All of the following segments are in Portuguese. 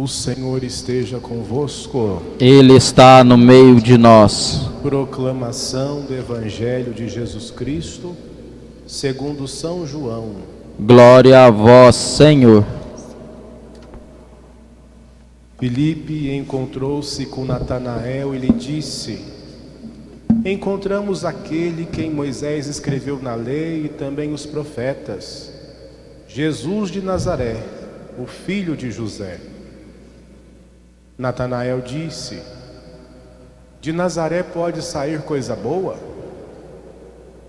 O Senhor esteja convosco. Ele está no meio de nós. Proclamação do Evangelho de Jesus Cristo, segundo São João. Glória a vós, Senhor. Filipe encontrou-se com Natanael e lhe disse: Encontramos aquele quem Moisés escreveu na lei e também os profetas, Jesus de Nazaré, o filho de José. Natanael disse: De Nazaré pode sair coisa boa?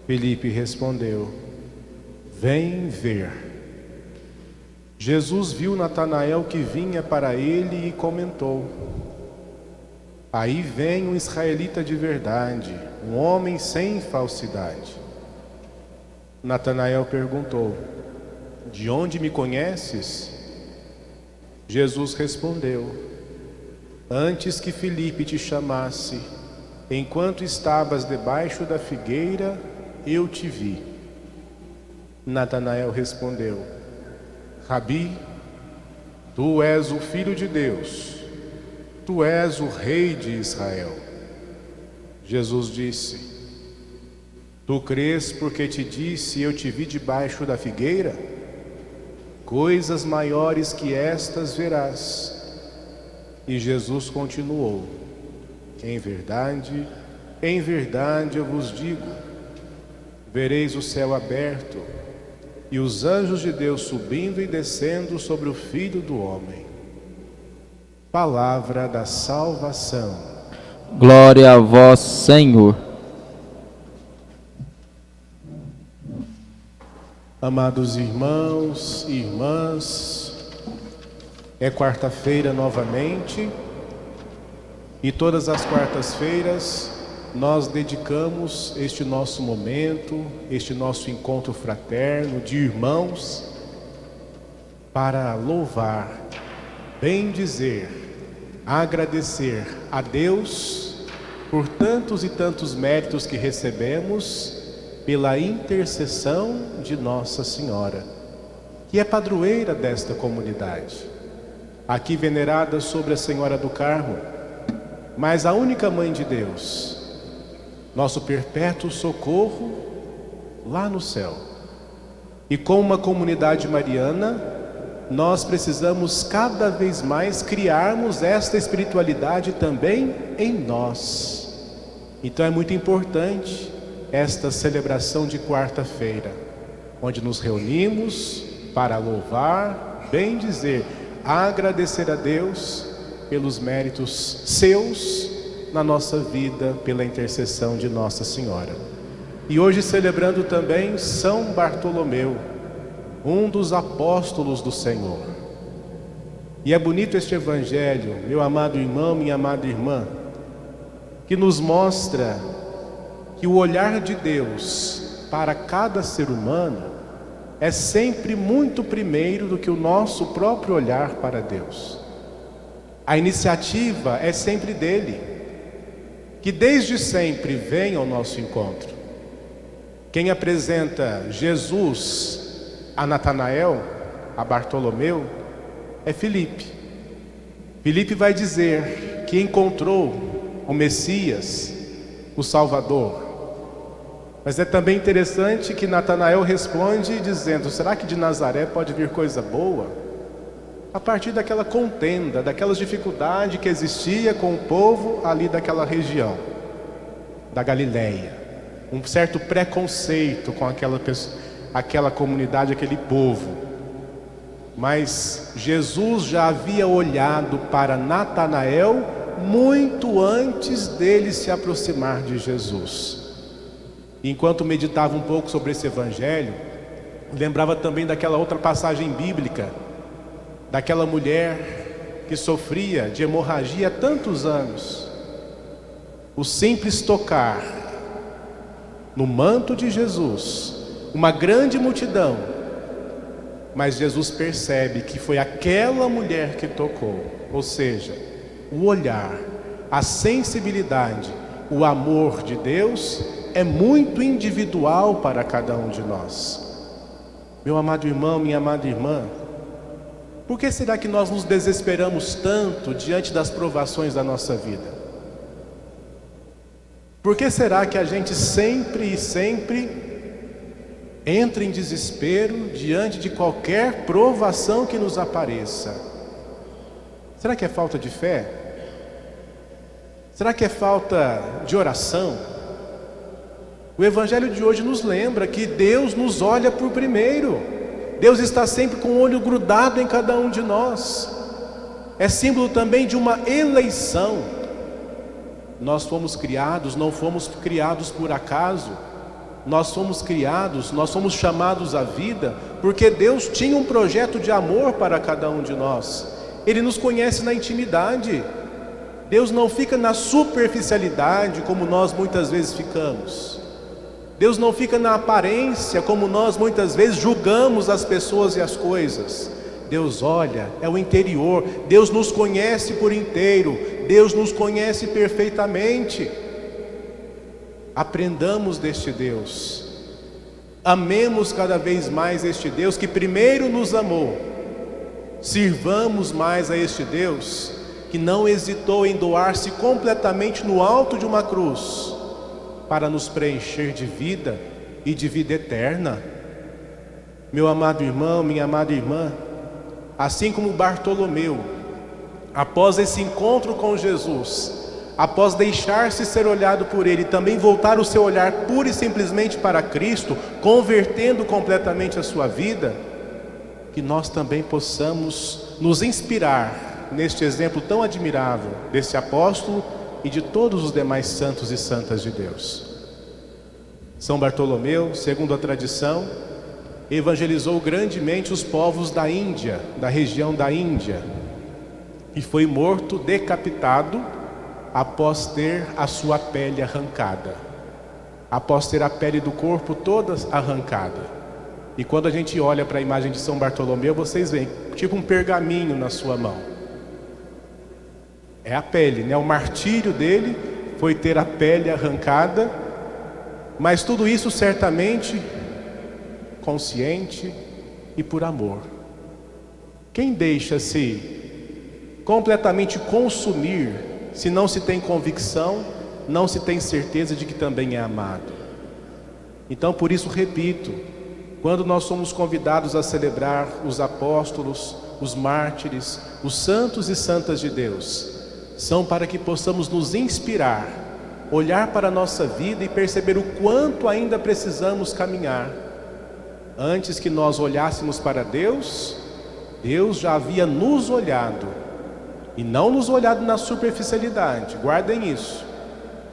Filipe respondeu: Vem ver. Jesus viu Natanael que vinha para ele e comentou: Aí vem um israelita de verdade, um homem sem falsidade. Natanael perguntou: De onde me conheces? Jesus respondeu: Antes que Filipe te chamasse, enquanto estavas debaixo da figueira, eu te vi. Natanael respondeu: Rabi, tu és o Filho de Deus, tu és o Rei de Israel. Jesus disse: Tu crês porque te disse, eu te vi debaixo da figueira? Coisas maiores que estas verás. E Jesus continuou: em verdade eu vos digo, vereis o céu aberto e os anjos de Deus subindo e descendo sobre o Filho do Homem. Palavra da salvação. Glória a vós, Senhor. Amados irmãos e irmãs, é quarta-feira novamente, e todas as quartas-feiras nós dedicamos este nosso momento, este nosso encontro fraterno de irmãos, para louvar, bendizer, agradecer a Deus por tantos e tantos méritos que recebemos pela intercessão de Nossa Senhora, que é padroeira desta comunidade. Aqui venerada sobre a Senhora do Carmo, mas a única Mãe de Deus, nosso perpétuo socorro lá no céu. E com uma comunidade mariana, nós precisamos cada vez mais criarmos esta espiritualidade também em nós. Então é muito importante esta celebração de quarta-feira, onde nos reunimos para louvar, bendizer, agradecer a Deus pelos méritos seus na nossa vida, pela intercessão de Nossa Senhora. E hoje celebrando também São Bartolomeu, um dos apóstolos do Senhor. E é bonito este evangelho, meu amado irmão, minha amada irmã, que nos mostra que o olhar de Deus para cada ser humano é sempre muito primeiro do que o nosso próprio olhar para Deus. A iniciativa é sempre dele, que desde sempre vem ao nosso encontro. Quem apresenta Jesus a Natanael, a Bartolomeu, é Filipe. Filipe vai dizer que encontrou o Messias, o Salvador. Mas é também interessante que Natanael responde dizendo: será que de Nazaré pode vir coisa boa? A partir daquela contenda, daquelas dificuldades que existia com o povo ali daquela região, da Galileia. Um certo preconceito com aquela comunidade, aquele povo. Mas Jesus já havia olhado para Natanael muito antes dele se aproximar de Jesus. Enquanto meditava um pouco sobre esse evangelho, lembrava também daquela outra passagem bíblica, daquela mulher que sofria de hemorragia há tantos anos. O simples tocar no manto de Jesus, uma grande multidão, mas Jesus percebe que foi aquela mulher que tocou, ou seja, o olhar, a sensibilidade, o amor de Deus é muito individual para cada um de nós. Meu amado irmão, minha amada irmã, Por que será que nós nos desesperamos tanto diante das provações da nossa vida? Por que será que a gente sempre entra em desespero diante de qualquer provação que nos apareça? Será que é falta de fé? Será que é falta de oração? O Evangelho de hoje nos lembra que Deus nos olha por primeiro. Deus está sempre com o olho grudado em cada um de nós. É símbolo também de uma eleição. Nós fomos criados, não fomos criados por acaso. Nós fomos criados, nós fomos chamados à vida, porque Deus tinha um projeto de amor para cada um de nós. Ele nos conhece na intimidade. Deus não fica na superficialidade como nós muitas vezes ficamos. Deus não fica na aparência como nós muitas vezes julgamos as pessoas e as coisas. Deus olha, é o interior. Deus nos conhece por inteiro. Deus nos conhece perfeitamente. Aprendamos deste Deus. Amemos cada vez mais este Deus que primeiro nos amou. Sirvamos mais a este Deus que não hesitou em doar-se completamente no alto de uma cruz para nos preencher de vida e de vida eterna. Meu amado irmão, minha amada irmã, assim como Bartolomeu, após esse encontro com Jesus, após deixar-se ser olhado por Ele, também voltar o seu olhar pura e simplesmente para Cristo, convertendo completamente a sua vida, que nós também possamos nos inspirar neste exemplo tão admirável desse apóstolo e de todos os demais santos e santas de Deus. São Bartolomeu, segundo a tradição, evangelizou grandemente os povos da Índia, da região da Índia, e foi morto, decapitado, após ter a sua pele arrancada, após ter a pele do corpo toda arrancada. E quando a gente olha para a imagem de São Bartolomeu, vocês veem tipo um pergaminho na sua mão. É a pele, né? O martírio dele foi ter a pele arrancada, mas tudo isso certamente consciente e por amor. Quem deixa-se completamente consumir, se não se tem convicção, não se tem certeza de que também é amado. Então, por isso, repito, quando nós somos convidados a celebrar os apóstolos, os mártires, os santos e santas de Deus, são para que possamos nos inspirar, olhar para a nossa vida e perceber o quanto ainda precisamos caminhar. Antes que nós olhássemos para Deus, Deus já havia nos olhado, e não nos olhado na superficialidade. Guardem isso.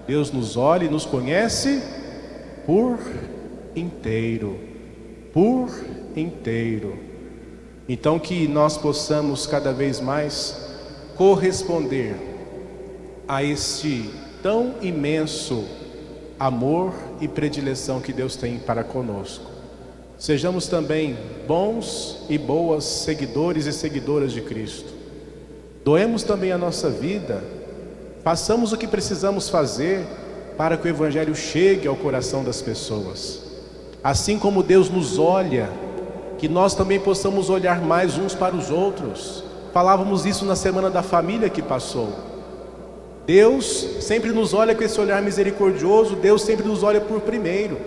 Deus nos olha e nos conhece por inteiro. Por inteiro. Então que nós possamos cada vez mais corresponder a este tão imenso amor e predileção que Deus tem para conosco. Sejamos também bons e boas seguidores e seguidoras de Cristo. Doemos também a nossa vida, façamos o que precisamos fazer para que o Evangelho chegue ao coração das pessoas. Assim como Deus nos olha, que nós também possamos olhar mais uns para os outros. Falávamos isso na semana da família que passou. Deus sempre nos olha com esse olhar misericordioso, Deus sempre nos olha por primeiro.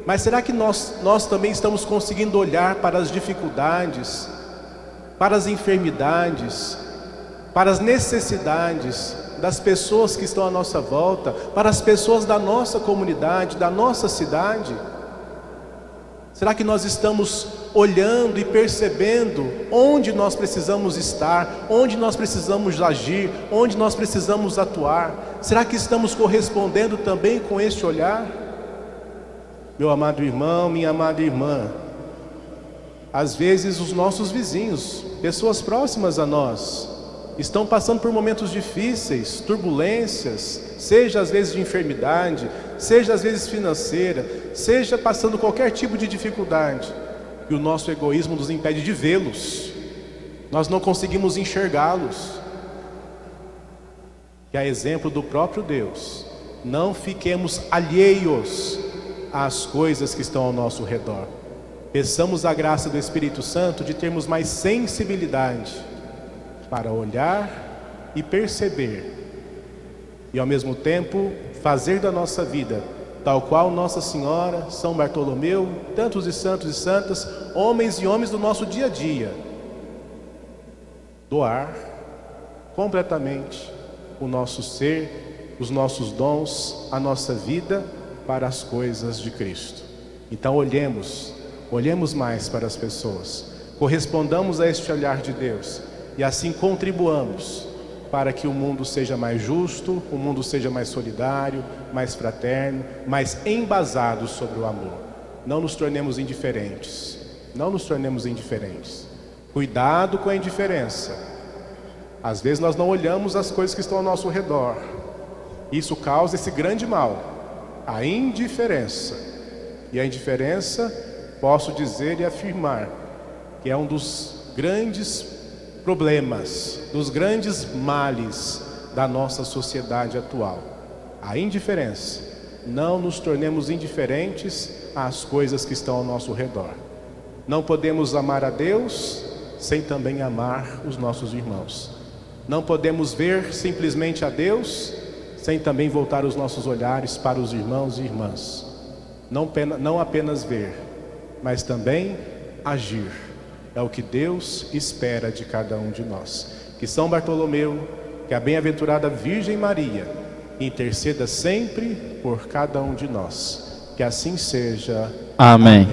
Mas será que nós também estamos conseguindo olhar para as dificuldades, para as enfermidades, para as necessidades das pessoas que estão à nossa volta, para as pessoas da nossa comunidade, da nossa cidade? Será que nós estamos olhando e percebendo onde nós precisamos estar, onde nós precisamos agir, onde nós precisamos atuar? Será que estamos correspondendo também com este olhar? Meu amado irmão, minha amada irmã, às vezes os nossos vizinhos, pessoas próximas a nós, estão passando por momentos difíceis, turbulências, seja às vezes de enfermidade, seja às vezes financeira, seja passando qualquer tipo de dificuldade, e o nosso egoísmo nos impede de vê-los, nós não conseguimos enxergá-los. E a exemplo do próprio Deus, não fiquemos alheios às coisas que estão ao nosso redor. Peçamos a graça do Espírito Santo de termos mais sensibilidade para olhar e perceber, e ao mesmo tempo fazer da nossa vida, tal qual Nossa Senhora, São Bartolomeu, tantos e santos e santas, homens e homens do nosso dia a dia, doar completamente o nosso ser, os nossos dons, a nossa vida para as coisas de Cristo. Então olhemos mais para as pessoas, correspondamos a este olhar de Deus e assim contribuamos para que o mundo seja mais justo, o mundo seja mais solidário, mais fraterno, mais embasado sobre o amor. Não nos tornemos indiferentes, Cuidado com a indiferença. Às vezes nós não olhamos as coisas que estão ao nosso redor. Isso causa esse grande mal, a indiferença. E a indiferença, posso dizer e afirmar, que é um dos grandes problemas, dos grandes males da nossa sociedade atual. A indiferença. Não nos tornemos indiferentes às coisas que estão ao nosso redor. Não podemos amar a Deus sem também amar os nossos irmãos. Não podemos ver simplesmente a Deus sem também voltar os nossos olhares para os irmãos e irmãs. Não apenas ver, mas também agir. É o que Deus espera de cada um de nós. Que São Bartolomeu, que a bem-aventurada Virgem Maria interceda sempre por cada um de nós. Que assim seja. Amém.